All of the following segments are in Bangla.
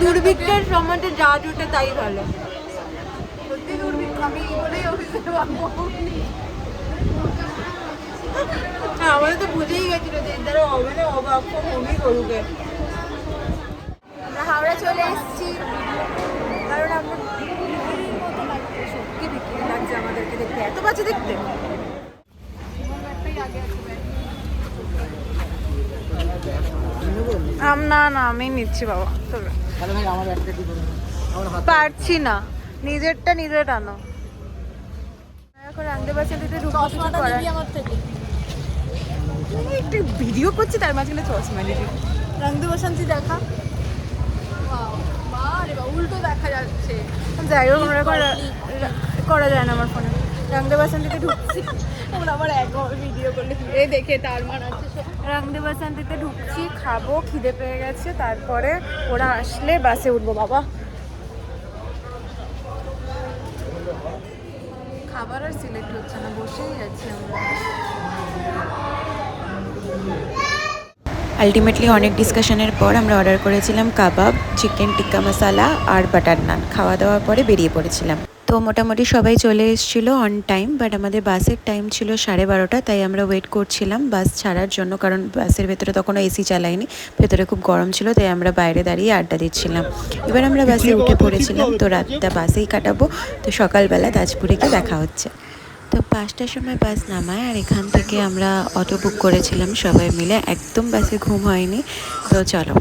দুর্ভিক্ষের সময়তে যা জুটে তাই ভালো। সত্যি দুর্ভিক্ষ, আমি বলেই অফিসে পাবো। হ্যাঁ, আমাদের তো বুঝেই গেছিল যে এদের হবে না, অবাক কমই করুকে। আমরা হাওড়া চলে এসেছি, কারণ আমরা সত্যি বিক্রি লাগছে আমাদেরকে দেখতে, এত বাজে দেখতে। না না, আমি নিচ্ছি বাবা, পারছি না, নিজেরটা নিজে টানো। এখন রামদেব বাসাতে ঢুকছি আমার থেকে, একটু ভিডিও করছি তার মাঝখানে চশমা নিবি। রামদেব বাসান্তি দেখা, উল্টো দেখা যাচ্ছে। যাই হোক, আমরা করা যায় না আমার ফোনে। রামদেব বাসান্তিতে ঢুকছি, আমরা আবার একবার ভিডিও করলে দেখে তার মানাচ্ছে। রামদেব বাসান্তিতে ঢুকছি, খাবো, খিদে পেয়ে গেছে, তারপরে ওরা আসলে বাসে উঠবো। বাবা, খাবার আর সিলেক্ট হচ্ছে না, বসেই আছি আমরা। আলটিমেটলি অনেক ডিসকাশনের পর আমরা অর্ডার করেছিলাম কাবাব, চিকেন টিক্কা মশালা আর বাটার নান। খাওয়া দাওয়ার পরে বেরিয়ে পড়েছিলাম। তো মোটামুটি সবাই চলে এসেছিলো অন টাইম, বাট আমাদের বাসের টাইম ছিল 12:30। তাই আমরা ওয়েট করছিলাম বাস ছাড়ার জন্য, কারণ বাসের ভেতরে তখনও এসি চালায়নি, ভেতরে খুব গরম ছিল, তাই আমরা বাইরে দাঁড়িয়ে আড্ডা দিচ্ছিলাম। এবার আমরা বাসে উঠে পড়েছিলাম, তো রাতটা বাসেই কাটাবো। তো সকালবেলা তাজপুরে গিয়ে দেখা হচ্ছে। তো 5টার সময় বাস নামায়, আর এখান থেকে আমরা অটো বুক করেছিলাম সবাই মিলে। একদম বাসে ঘুম হয়নি। তো চলো।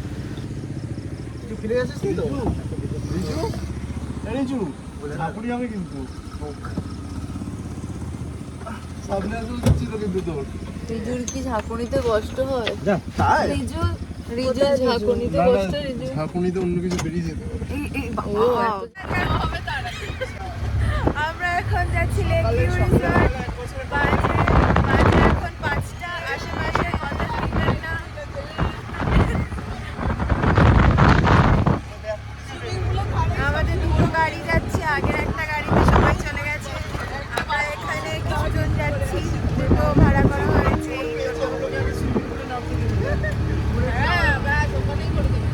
রিজুর কি ঝাঁকুনিতে কষ্ট হয়? রিজুর ঝাঁকুনিতে কষ্ট, ঝাঁকুনিতে অন্য কিছু বেরিয়ে যেত। আমরা এখন যাচ্ছি লেক ভিউ রিসর্ট। বাজে এখন 5টা, আশেপাশে কথা শুনবেন না। আমাদের দুটো গাড়ি যাচ্ছে, আগের একটা গাড়িতে সবাই চলে গেছে, আমরা এখানে কিছুজন যাচ্ছি, দুটো ভাড়া করা হয়েছে। হ্যাঁ, ব্যাস ওখানেই করে দেবো।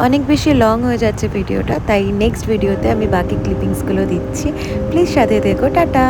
অনেক বেশি লং হয়ে যাচ্ছে ভিডিওটা, তাই নেক্সট ভিডিওতে আমি বাকি ক্লিপিংসগুলো দিচ্ছি। প্লিজ সাথে থেকো। টাটা।